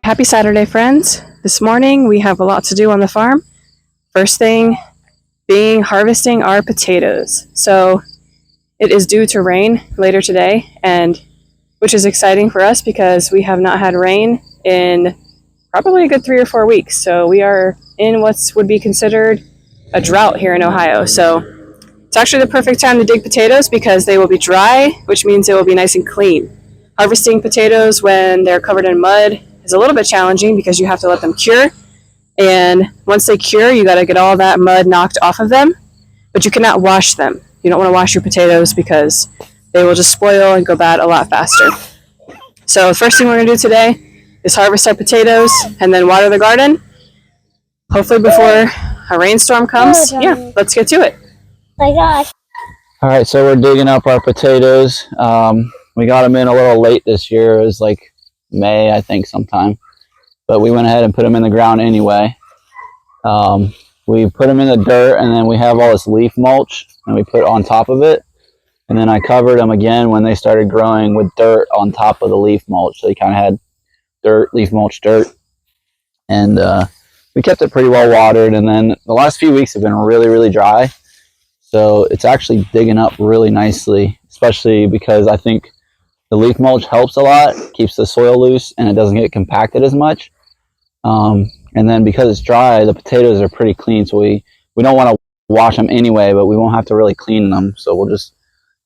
Happy Saturday, friends. This morning we have a lot to do on the farm. First thing being harvesting our potatoes. So it is due to rain later today, and which is exciting for us because we have not had rain in probably a good 3 or 4 weeks. So we are in what would be considered a drought here in Ohio. So it's actually the perfect time to dig potatoes because they will be dry, which means they will be nice and clean. Harvesting potatoes when they're covered in mud is a little bit challenging because you have to let them cure. And once they cure, you got to get all that mud knocked off of them. But you cannot wash them. You don't want to wash your potatoes because they will just spoil and go bad a lot faster. So the first thing we're going to do today is harvest our potatoes and then water the garden. Hopefully before a rainstorm comes. Yeah, let's get to it. My gosh. All right, so we're digging up our potatoes. We got them in a little late this year. It was like May, I think, sometime. But we went ahead and put them in the ground anyway. We put them in the dirt, and then we have all this leaf mulch, and we put on top of it. And then I covered them again when they started growing with dirt on top of the leaf mulch. So you kind of had dirt, leaf mulch, dirt. And we kept it pretty well watered. And then the last few weeks have been really, really dry. So it's actually digging up really nicely, especially because I think the leaf mulch helps a lot, keeps the soil loose, and it doesn't get compacted as much. And then because it's dry, the potatoes are pretty clean, so we don't want to wash them anyway, but we won't have to really clean them. So we'll just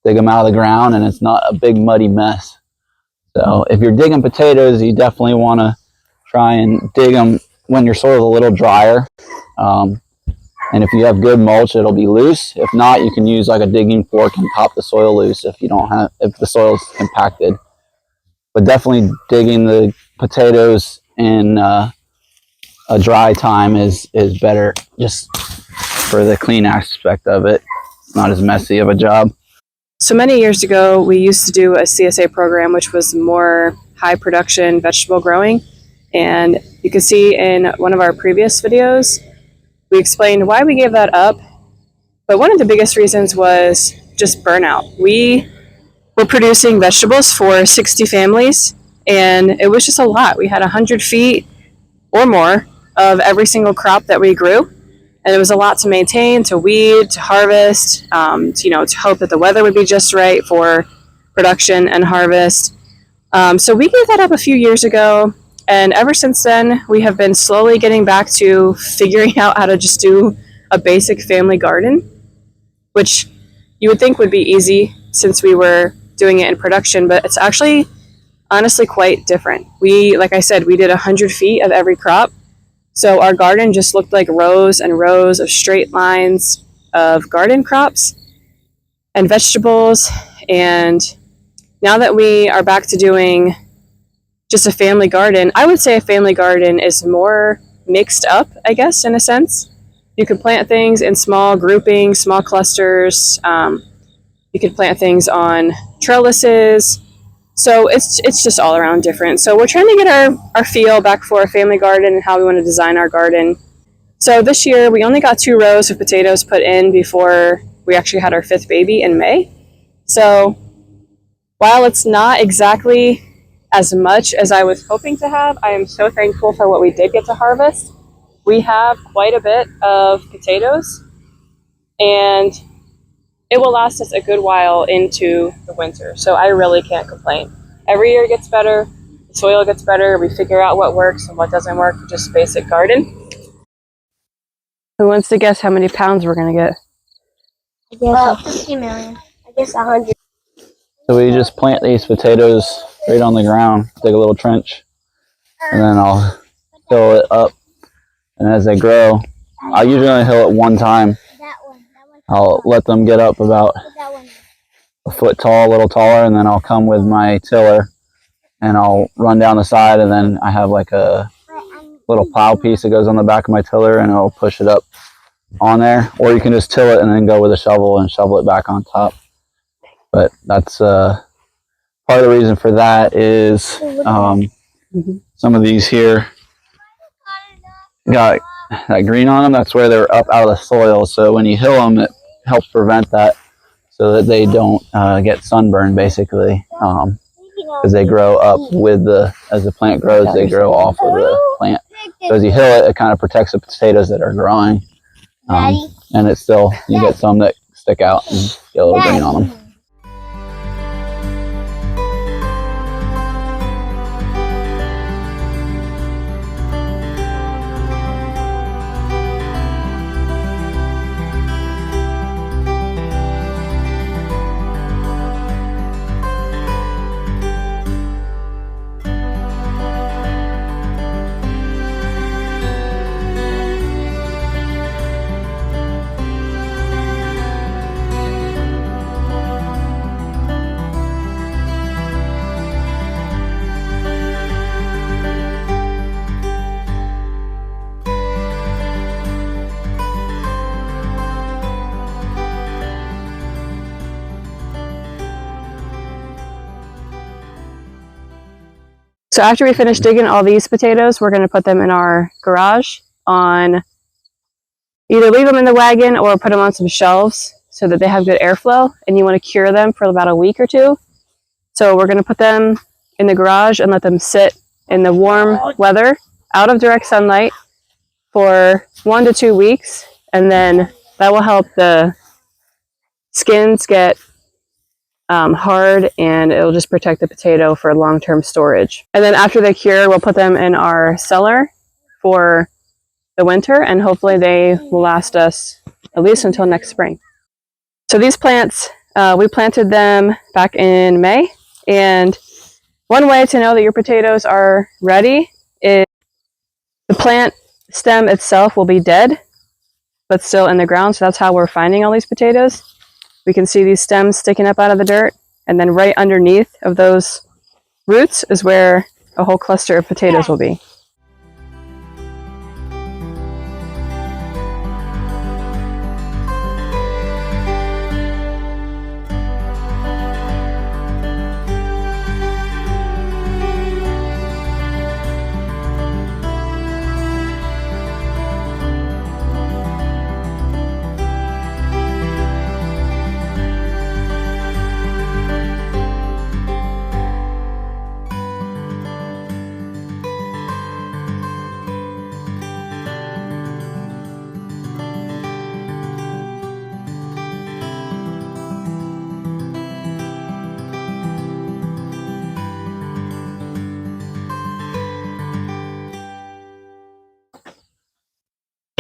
dig them out of the ground, and it's not a big muddy mess. So if you're digging potatoes, you definitely want to try and dig them when your soil's a little drier. And if you have good mulch, it'll be loose. If not, you can use like a digging fork and pop the soil loose if the soil's compacted. But definitely digging the potatoes in a dry time is better, just for the clean aspect of it. It's not as messy of a job. So many years ago, we used to do a CSA program, which was more high production vegetable growing. And you can see in one of our previous videos, we explained why we gave that up. But one of the biggest reasons was just burnout. We were producing vegetables for 60 families, and it was just a lot. We had 100 feet or more of every single crop that we grew. And it was a lot to maintain, to weed, to harvest, to hope that the weather would be just right for production and harvest. So we gave that up a few years ago. And ever since then, we have been slowly getting back to figuring out how to just do a basic family garden, which you would think would be easy since we were doing it in production, but it's actually honestly quite different. Like I said, we did 100 feet of every crop. So our garden just looked like rows and rows of straight lines of garden crops and vegetables. And now that we are back to doing just a family garden, I would say a family garden is more mixed up, I guess, in a sense. You can plant things in small groupings, small clusters. You can plant things on trellises. So it's just all around different. So we're trying to get our feel back for a family garden and how we want to design our garden. So this year we only got 2 rows of potatoes put in before we actually had our 5th baby in May. So while it's not exactly as much as I was hoping to have, I am so thankful for what we did get to harvest. We have quite a bit of potatoes, and it will last us a good while into the winter. So I really can't complain. Every year it gets better, the soil gets better, we figure out what works and what doesn't work, just basic garden. Who wants to guess how many pounds we're gonna get? I guess 50 million. I guess 100. So we just plant these potatoes right on the ground, dig a little trench, and then I'll hill it up. And as they grow, I usually only hill it one time. I'll let them get up about a foot tall, a little taller, and then I'll come with my tiller and I'll run down the side, and then I have like a little plow piece that goes on the back of my tiller, and I'll push it up on there. Or you can just till it and then go with a shovel and shovel it back on top. But that's part of the reason for that is some of these here got that green on them. That's where they're up out of the soil. So when you hill them, it helps prevent that so that they don't get sunburned, basically. because they grow up with as the plant grows, they grow off of the plant. So as you hill it, it kind of protects the potatoes that are growing. And it's still, you get some that stick out and get a little green on them. So after we finish digging all these potatoes, we're going to put them in our garage on, either leave them in the wagon or put them on some shelves so that they have good airflow, and you want to cure them for about a week or two. So we're going to put them in the garage and let them sit in the warm weather out of direct sunlight for 1 to 2 weeks, and then that will help the skins get hard, and it'll just protect the potato for long-term storage. And then after they cure, we'll put them in our cellar for the winter, and hopefully they will last us at least until next spring. So these plants, we planted them back in May, and one way to know that your potatoes are ready is the plant stem itself will be dead, but still in the ground. So that's how we're finding all these potatoes. We can see these stems sticking up out of the dirt, and then right underneath of those roots is where a whole cluster of potatoes will be.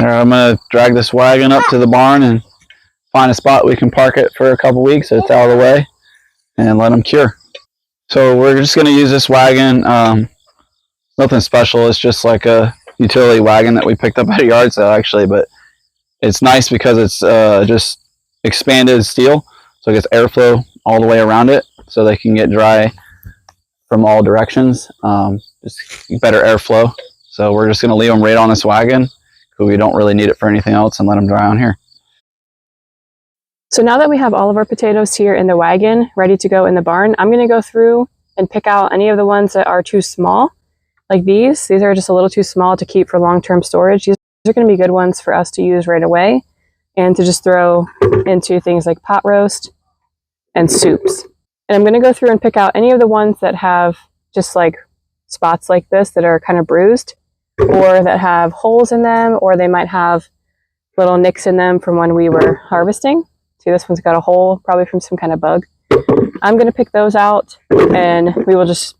I'm going to drag this wagon up to the barn and find a spot we can park it for a couple weeks so it's out of the way, and let them cure. So we're just going to use this wagon. Nothing special. It's just like a utility wagon that we picked up at a yard sale, actually, but it's nice because it's just expanded steel, so it gets airflow all the way around it, so they can get dry from all directions. Just better airflow. So we're just going to leave them right on this wagon, because we don't really need it for anything else, and let them dry on here. So now that we have all of our potatoes here in the wagon, ready to go in the barn, I'm going to go through and pick out any of the ones that are too small, like these. These are just a little too small to keep for long-term storage. These are going to be good ones for us to use right away and to just throw into things like pot roast and soups. And I'm going to go through and pick out any of the ones that have just like spots like this that are kind of bruised, or that have holes in them, or they might have little nicks in them from when we were harvesting. See, this one's got a hole, probably from some kind of bug. I'm going to pick those out, and we will just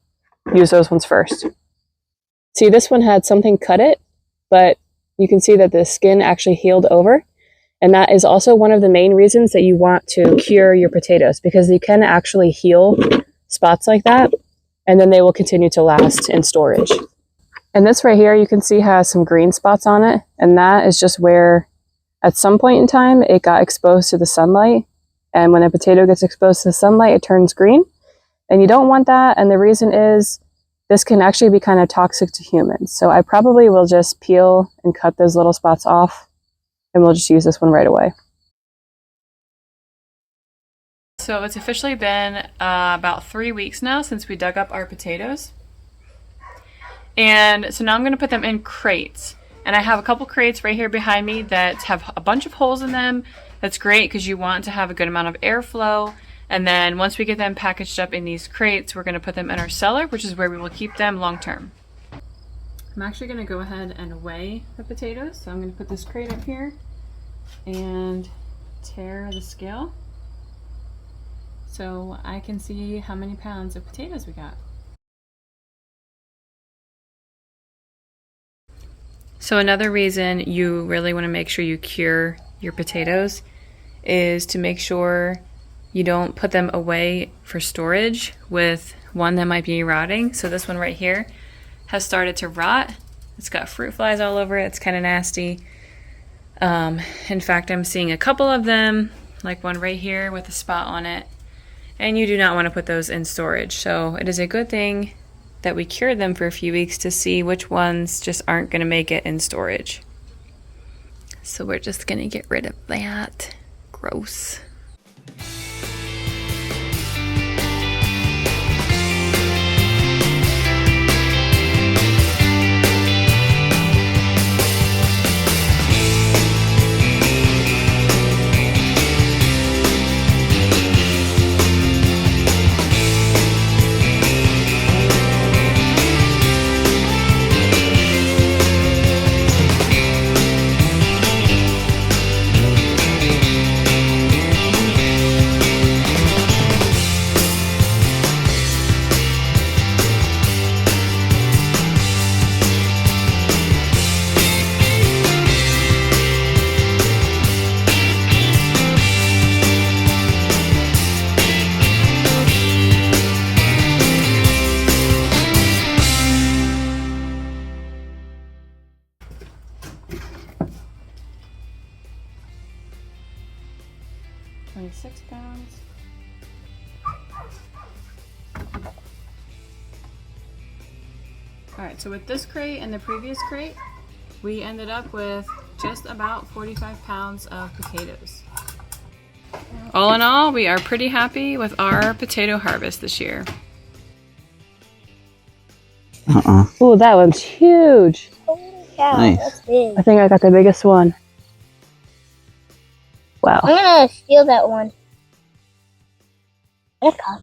use those ones first. See, this one had something cut it, but you can see that the skin actually healed over. And that is also one of the main reasons that you want to cure your potatoes, because you can actually heal spots like that, and then they will continue to last in storage. And this right here, you can see has some green spots on it, and that is just where at some point in time it got exposed to the sunlight, and when a potato gets exposed to the sunlight, it turns green, and you don't want that. And the reason is this can actually be kind of toxic to humans. So I probably will just peel and cut those little spots off, and we'll just use this one right away. So it's officially been about 3 weeks now since we dug up our potatoes. And so now I'm going to put them in crates. And I have a couple crates right here behind me that have a bunch of holes in them. That's great because you want to have a good amount of airflow And then once we get them packaged up in these crates, we're going to put them in our cellar, which is where we will keep them long term. I'm actually going to go ahead and weigh the potatoes. So I'm going to put this crate up here and tear the scale so I can see how many pounds of potatoes we got. So another reason you really want to make sure you cure your potatoes is to make sure you don't put them away for storage with one that might be rotting. So this one right here has started to rot. It's got fruit flies all over it. It's kind of nasty. In fact, I'm seeing a couple of them, like one right here with a spot on it. And you do not want to put those in storage. So it is a good thing that we cured them for a few weeks to see which ones just aren't going to make it in storage. So we're just going to get rid of that. Gross. £26. Alright, so with this crate and the previous crate, we ended up with just about 45 pounds of potatoes. All in all, we are pretty happy with our potato harvest this year. Oh, that one's huge. Holy cow, Nice. that's big. I think I got the biggest one. Wow. I'm gonna steal that one.